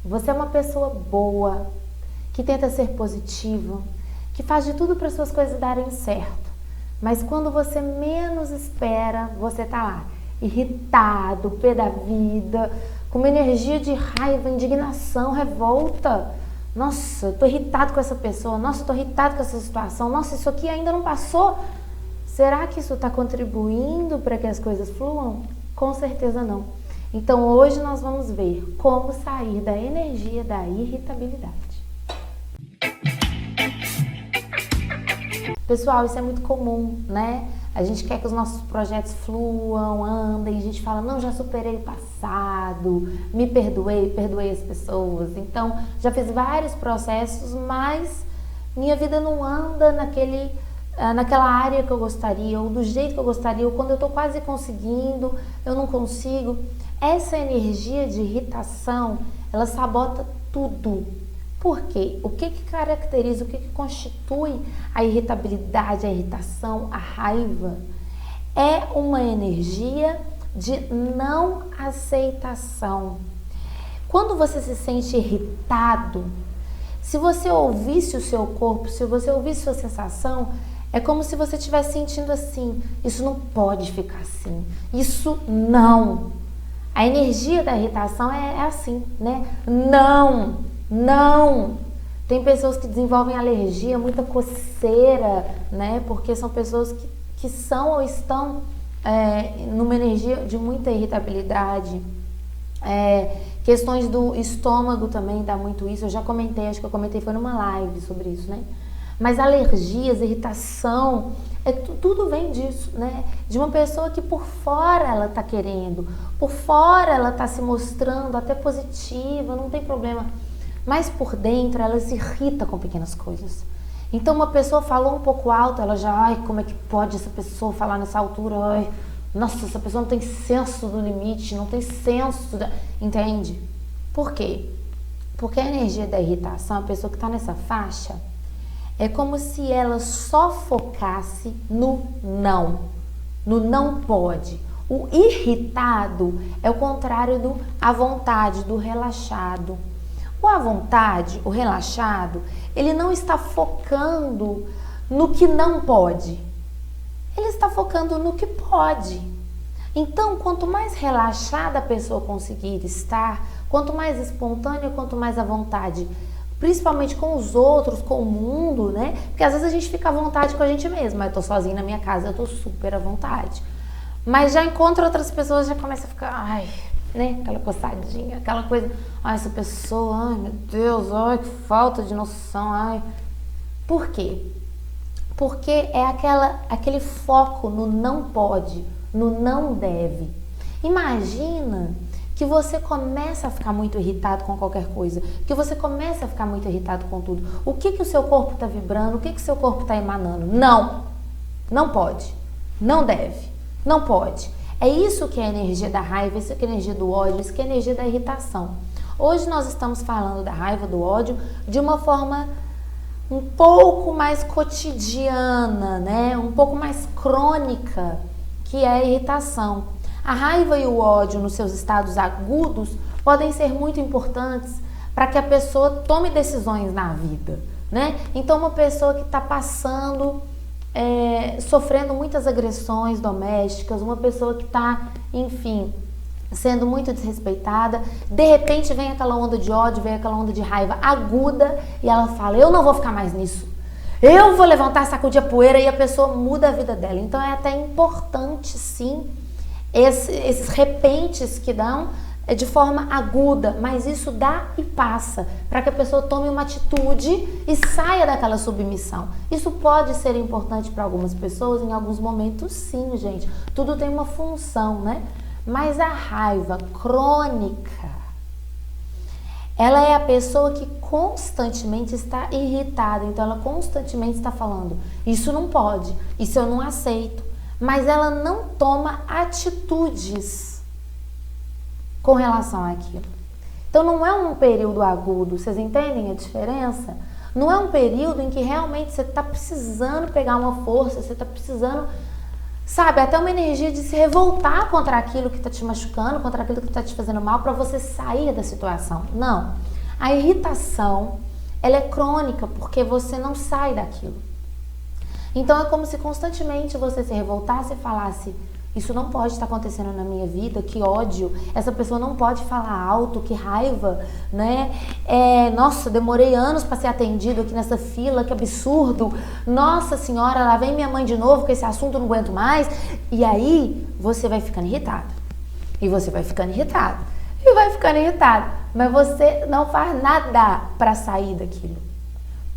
Você é uma pessoa boa, que tenta ser positiva, que faz de tudo para suas coisas darem certo. Mas quando você menos espera, você tá lá, irritado, pé da vida, com uma energia de raiva, indignação, revolta. Nossa, eu tô irritado com essa pessoa, nossa, eu tô irritado com essa situação, nossa, isso aqui ainda não passou. Será que isso está contribuindo para que as coisas fluam? Com certeza não. Então hoje nós vamos ver como sair da energia da irritabilidade. Pessoal, isso é muito comum, né? A gente quer que os nossos projetos fluam, andem, a gente fala, não, já superei o passado, me perdoei, perdoei as pessoas. Então, já fiz vários processos, mas minha vida não anda naquela área que eu gostaria, ou do jeito que eu gostaria, ou quando eu tô quase conseguindo, eu não consigo. Essa energia de irritação, ela sabota tudo. Por quê? O que caracteriza, o que constitui a irritabilidade, a irritação, a raiva? É uma energia de não aceitação. Quando você se sente irritado, se você ouvisse o seu corpo, se você ouvisse sua sensação, é como se você estivesse sentindo assim, isso não pode ficar assim, isso não. A energia da irritação é assim, né? Não. Tem pessoas que desenvolvem alergia, muita coceira, né? Porque são pessoas que são ou estão numa energia de muita irritabilidade. Questões do estômago também dá muito isso. Eu já comentei, acho que eu comentei, foi numa live sobre isso, né? Mas alergias, irritação, tudo vem disso, né? De uma pessoa que por fora ela tá querendo, por fora ela tá se mostrando até positiva, não tem problema. Mas por dentro ela se irrita com pequenas coisas. Então uma pessoa falou um pouco alto, ela já, ai, como é que pode essa pessoa falar nessa altura? Ai, nossa, essa pessoa não tem senso do limite, não tem senso, entende? Por quê? Porque a energia da irritação, a pessoa que está nessa faixa, é como se ela só focasse no não pode. O irritado é o contrário do à vontade, do relaxado. O à vontade, o relaxado, ele não está focando no que não pode. Ele está focando no que pode. Então, quanto mais relaxada a pessoa conseguir estar, quanto mais espontânea, quanto mais à vontade, principalmente com os outros, com o mundo, né? Porque às vezes a gente fica à vontade com a gente mesma. Eu tô sozinha na minha casa, eu tô super à vontade. Mas já encontro outras pessoas, já começa a ficar, ai, né? Aquela coçadinha, aquela coisa, ai, essa pessoa, ai, meu Deus, ai, que falta de noção, ai. Por quê? Porque é aquele foco no não pode, no não deve. Imagina que você começa a ficar muito irritado com qualquer coisa, que você começa a ficar muito irritado com tudo. O que o seu corpo está vibrando, o que o seu corpo está emanando? Não pode, não deve, não pode. É isso que é a energia da raiva, isso que é a energia do ódio, isso que é a energia da irritação. Hoje nós estamos falando da raiva, do ódio, de uma forma um pouco mais cotidiana, né? Um pouco mais crônica, que é a irritação. A raiva e o ódio nos seus estados agudos podem ser muito importantes para que a pessoa tome decisões na vida, né? Então uma pessoa que está passando, sofrendo muitas agressões domésticas, uma pessoa que está, enfim, sendo muito desrespeitada, de repente vem aquela onda de ódio, vem aquela onda de raiva aguda e ela fala, eu não vou ficar mais nisso, eu vou levantar, sacudir a poeira, e a pessoa muda a vida dela. Então é até importante, sim, esses repentes que dão de forma aguda, mas isso dá e passa, para que a pessoa tome uma atitude e saia daquela submissão. Isso pode ser importante para algumas pessoas, em alguns momentos sim, gente, tudo tem uma função, né? Mas a raiva crônica, ela é a pessoa que constantemente está irritada, então ela constantemente está falando, isso não pode, isso eu não aceito, mas ela não toma atitudes com relação àquilo. Então não é um período agudo, vocês entendem a diferença? Não é um período em que realmente você está precisando pegar uma força, você está precisando, sabe, até uma energia de se revoltar contra aquilo que está te machucando, contra aquilo que está te fazendo mal, para você sair da situação. Não. A irritação, ela é crônica porque você não sai daquilo. Então é como se constantemente você se revoltasse e falasse: isso não pode estar acontecendo na minha vida, que ódio, essa pessoa não pode falar alto, que raiva, né? Nossa, demorei anos para ser atendido aqui nessa fila, que absurdo. Nossa senhora, lá vem minha mãe de novo com esse assunto, eu não aguento mais. E aí você vai ficando irritado. E você vai ficando irritado. E vai ficando irritado. Mas você não faz nada para sair daquilo.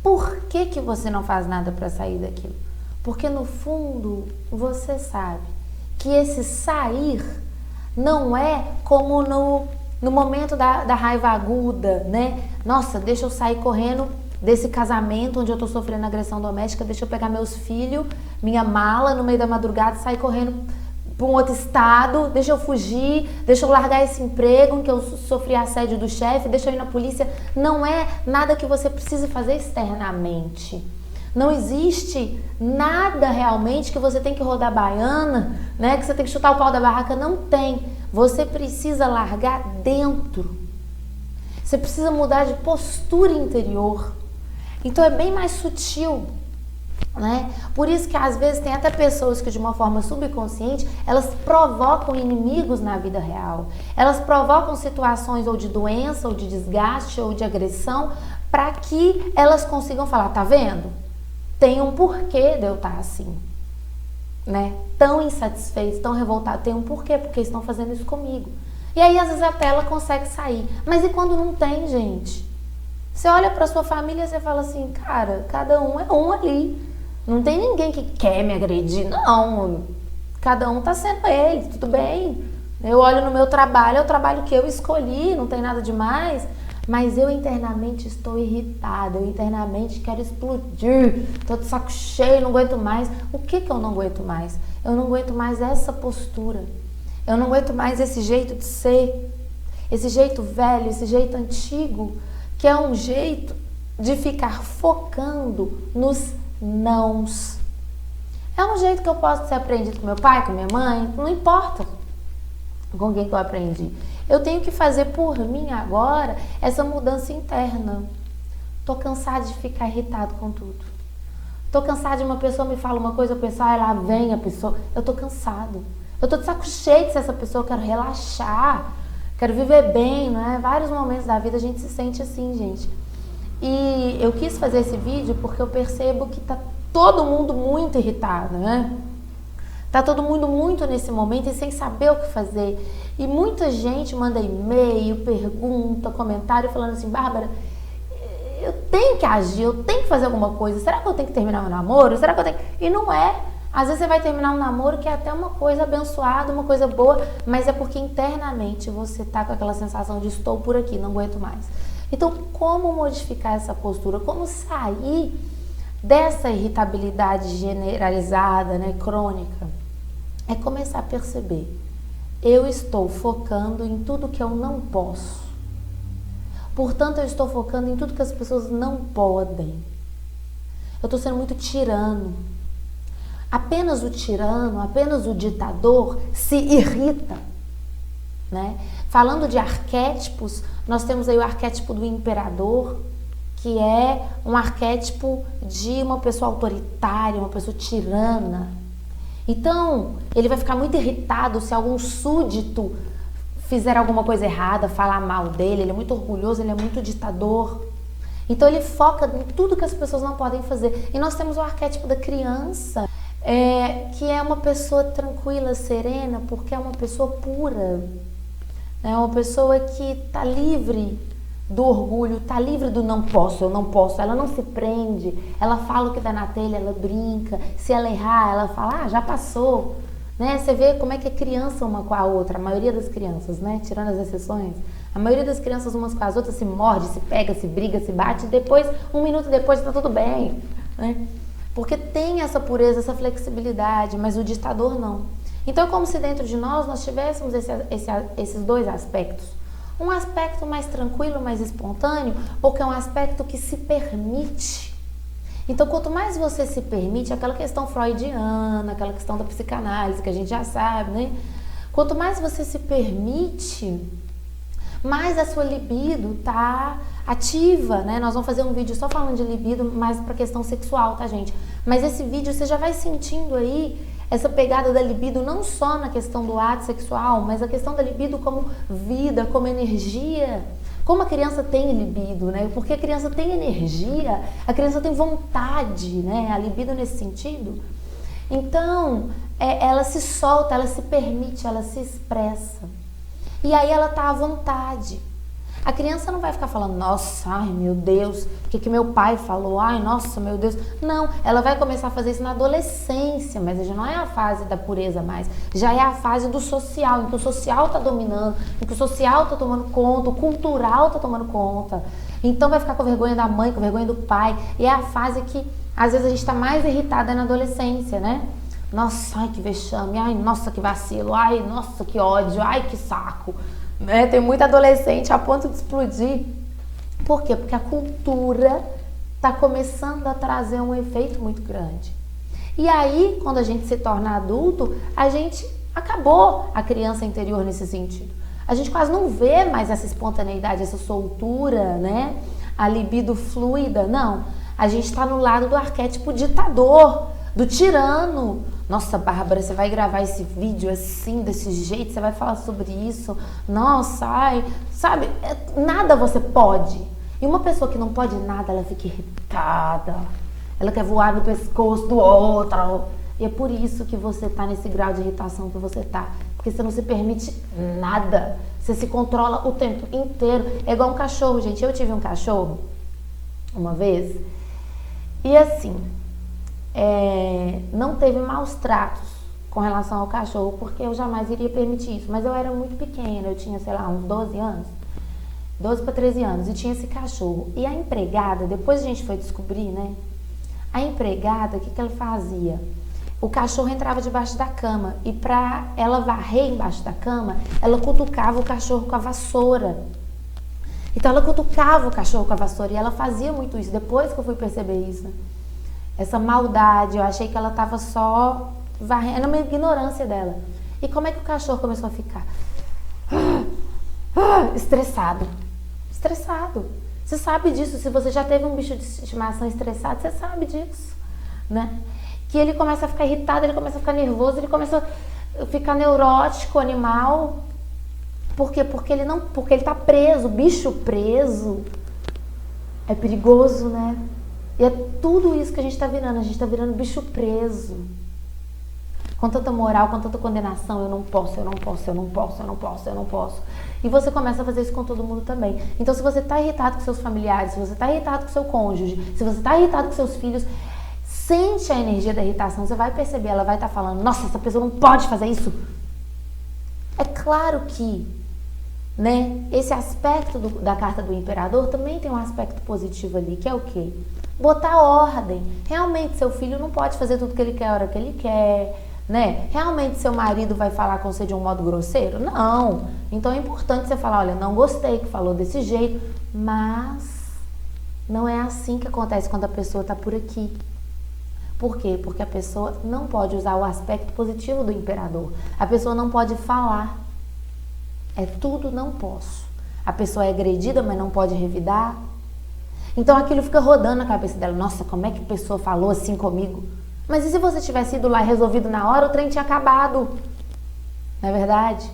Por que que você não faz nada para sair daquilo? Porque no fundo você sabe que esse sair não é como no momento da raiva aguda, né? Nossa, deixa eu sair correndo desse casamento onde eu tô sofrendo agressão doméstica, deixa eu pegar meus filhos, minha mala no meio da madrugada e sair correndo para um outro estado, deixa eu fugir, deixa eu largar esse emprego em que eu sofri assédio do chefe, deixa eu ir na polícia. Não é nada que você precise fazer externamente. Não existe nada realmente que você tem que rodar baiana, né? Que você tem que chutar o pau da barraca. Não tem. Você precisa largar dentro. Você precisa mudar de postura interior. Então é bem mais sutil, né? Por isso que às vezes tem até pessoas que de uma forma subconsciente elas provocam inimigos na vida real. Elas provocam situações ou de doença, ou de desgaste, ou de agressão, para que elas consigam falar: tá vendo? Tem um porquê de eu estar assim, né? Tão insatisfeito, tão revoltado. Tem um porquê, porque estão fazendo isso comigo. E aí, às vezes, até ela consegue sair. Mas e quando não tem, gente? Você olha pra sua família e você fala assim: cara, cada um é um ali. Não tem ninguém que quer me agredir, não. Cada um tá sendo ele, tudo bem. Eu olho no meu trabalho, é o trabalho que eu escolhi, não tem nada demais. Mas eu internamente estou irritada, eu internamente quero explodir, estou de saco cheio, não aguento mais. O que eu não aguento mais? Eu não aguento mais essa postura, eu não aguento mais esse jeito de ser, esse jeito velho, esse jeito antigo, que é um jeito de ficar focando nos nãos. É um jeito que eu posso ter aprendido com meu pai, com minha mãe, não importa com quem que eu aprendi. Eu tenho que fazer por mim agora essa mudança interna. Tô cansada de ficar irritado com tudo. Tô cansada de uma pessoa me fala uma coisa, eu penso: ah, lá vem a pessoa. Eu tô cansado. Eu tô de saco cheio de ser essa pessoa, eu quero relaxar, quero viver bem, não é? Vários momentos da vida a gente se sente assim, gente. E eu quis fazer esse vídeo porque eu percebo que tá todo mundo muito irritado, né? Tá todo mundo muito nesse momento e sem saber o que fazer. E muita gente manda e-mail, pergunta, comentário falando assim: Bárbara, eu tenho que agir, eu tenho que fazer alguma coisa. Será que eu tenho que terminar meu namoro? Será que eu tenho que... E não é. Às vezes você vai terminar um namoro que é até uma coisa abençoada, uma coisa boa, mas é porque internamente você tá com aquela sensação de estou por aqui, não aguento mais. Então, como modificar essa postura? Como sair dessa irritabilidade generalizada, né, crônica? É começar a perceber: eu estou focando em tudo que eu não posso. Portanto, eu estou focando em tudo que as pessoas não podem. Eu estou sendo muito tirano. Apenas o tirano, apenas o ditador se irrita, né? Falando de arquétipos, nós temos aí o arquétipo do imperador, que é um arquétipo de uma pessoa autoritária, uma pessoa tirana. Então, ele vai ficar muito irritado se algum súdito fizer alguma coisa errada, falar mal dele. Ele é muito orgulhoso, ele é muito ditador. Então, ele foca em tudo que as pessoas não podem fazer. E nós temos o arquétipo da criança, que é uma pessoa tranquila, serena, porque é uma pessoa pura. É uma pessoa que está livre do orgulho, está livre do não posso, eu não posso. Ela não se prende, ela fala o que dá na telha, ela brinca. Se ela errar, ela fala: ah, já passou. Né? Você vê como é que é criança uma com a outra, a maioria das crianças, né? Tirando as exceções. A maioria das crianças umas com as outras se morde, se pega, se briga, se bate, e depois, um minuto depois, está tudo bem. Né? Porque tem essa pureza, essa flexibilidade, mas o ditador não. Então é como se dentro de nós tivéssemos esses dois aspectos. Um aspecto mais tranquilo, mais espontâneo, porque é um aspecto que se permite. Então, quanto mais você se permite, aquela questão freudiana, aquela questão da psicanálise, que a gente já sabe, né? Quanto mais você se permite, mais a sua libido tá ativa, né? Nós vamos fazer um vídeo só falando de libido, mais pra questão sexual, tá, gente? Mas esse vídeo você já vai sentindo aí essa pegada da libido não só na questão do ato sexual, mas a questão da libido como vida, como energia. Como a criança tem libido, né? Porque a criança tem energia, a criança tem vontade, né? A libido nesse sentido. Então, ela se solta, ela se permite, ela se expressa. E aí ela tá à vontade. A criança não vai ficar falando, nossa, ai meu Deus, o que meu pai falou, ai nossa, meu Deus. Não, ela vai começar a fazer isso na adolescência, mas já não é a fase da pureza mais. Já é a fase do social, em que o social tá dominando, em que o social tá tomando conta, o cultural tá tomando conta. Então vai ficar com vergonha da mãe, com vergonha do pai. E é a fase que às vezes a gente tá mais irritada na adolescência, né? Nossa, ai que vexame, ai nossa que vacilo, ai nossa que ódio, ai que saco. Né? Tem muito adolescente a ponto de explodir. Por quê? Porque a cultura está começando a trazer um efeito muito grande. E aí, quando a gente se torna adulto, a gente acabou a criança interior nesse sentido. A gente quase não vê mais essa espontaneidade, essa soltura, né? A libido fluida, não. A gente está no lado do arquétipo ditador, do tirano. Nossa, Bárbara, você vai gravar esse vídeo assim, desse jeito, você vai falar sobre isso. Nossa, ai, sabe, nada você pode. E uma pessoa que não pode nada, ela fica irritada. Ela quer voar no pescoço do outro. E é por isso que você tá nesse grau de irritação que você tá. Porque você não se permite nada. Você se controla o tempo inteiro. É igual um cachorro, gente. Eu tive um cachorro uma vez. E assim, não teve maus tratos com relação ao cachorro, porque eu jamais iria permitir isso. Mas eu era muito pequena, eu tinha, sei lá, uns 12 anos. 12 para 13 anos, e tinha esse cachorro. E a empregada, depois a gente foi descobrir, né? A empregada, o que ela fazia? O cachorro entrava debaixo da cama e pra ela varrer embaixo da cama, ela cutucava o cachorro com a vassoura. Então ela cutucava o cachorro com a vassoura e ela fazia muito isso. Depois que eu fui perceber isso, né? Essa maldade, eu achei que ela tava só varrendo, uma ignorância dela. E como é que o cachorro começou a ficar? Estressado. Estressado. Você sabe disso, se você já teve um bicho de estimação estressado, você sabe disso, né? Que ele começa a ficar irritado, ele começa a ficar nervoso, ele começa a ficar neurótico, animal. Por quê? Porque ele tá preso, bicho preso. É perigoso, né? E é tudo isso que a gente tá virando bicho preso. Com tanta moral, com tanta condenação, eu não posso. E você começa a fazer isso com todo mundo também. Então, se você tá irritado com seus familiares, se você tá irritado com seu cônjuge, se você tá irritado com seus filhos, sente a energia da irritação, você vai perceber, ela vai estar falando, nossa, essa pessoa não pode fazer isso. É claro que, né, esse aspecto da carta do imperador também tem um aspecto positivo ali, que é o quê? Botar ordem. Realmente, seu filho não pode fazer tudo que ele quer a hora que ele quer, né? Realmente, seu marido vai falar com você de um modo grosseiro? Não. Então, é importante você falar, olha, não gostei que falou desse jeito, mas não é assim que acontece quando a pessoa está por aqui. Por quê? Porque a pessoa não pode usar o aspecto positivo do imperador. A pessoa não pode falar. É tudo não posso. A pessoa é agredida, mas não pode revidar. Então aquilo fica rodando na cabeça dela. Nossa, como é que a pessoa falou assim comigo? Mas e se você tivesse ido lá e resolvido na hora, o trem tinha acabado? Não é verdade?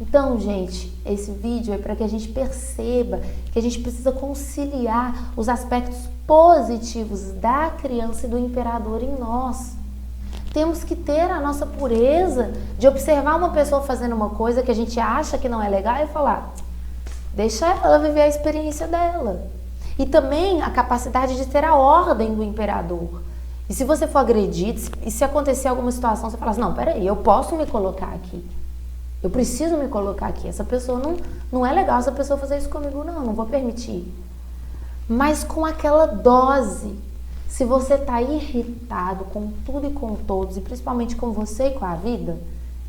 Então, gente, esse vídeo é para que a gente perceba que a gente precisa conciliar os aspectos positivos da criança e do imperador em nós. Temos que ter a nossa pureza de observar uma pessoa fazendo uma coisa que a gente acha que não é legal e falar, deixa ela viver a experiência dela. E também a capacidade de ter a ordem do imperador. E se você for agredido, e se acontecer alguma situação, você fala assim, não, peraí, eu posso me colocar aqui. Eu preciso me colocar aqui. Essa pessoa não é legal essa pessoa fazer isso comigo, não vou permitir. Mas com aquela dose, se você está irritado com tudo e com todos, e principalmente com você e com a vida,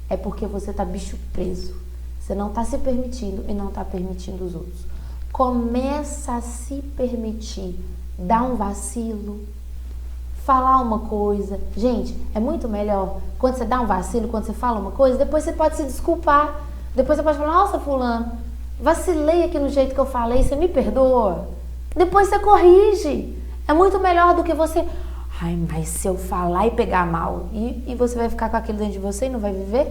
é porque você está bicho preso. Você não está se permitindo e não está permitindo os outros. Começa a se permitir, dar um vacilo, falar uma coisa. Gente, é muito melhor quando você dá um vacilo, quando você fala uma coisa, depois você pode se desculpar. Depois você pode falar, nossa, fulano, vacilei aqui no jeito que eu falei, você me perdoa? Depois você corrige. É muito melhor do que você... Ai, mas se eu falar e pegar mal, e você vai ficar com aquilo dentro de você e não vai viver?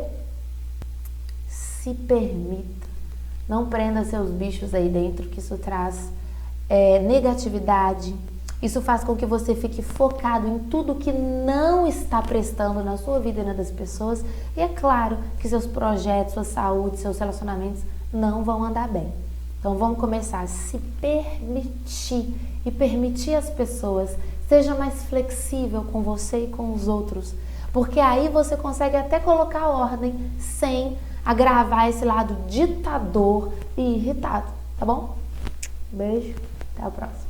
Se permita. Não prenda seus bichos aí dentro, que isso traz negatividade. Isso faz com que você fique focado em tudo que não está prestando na sua vida e na das pessoas. E é claro que seus projetos, sua saúde, seus relacionamentos não vão andar bem. Então vamos começar a se permitir e permitir as pessoas. Seja mais flexível com você e com os outros. Porque aí você consegue até colocar ordem sem agravar esse lado ditador e irritado, tá bom? Beijo, até o próximo.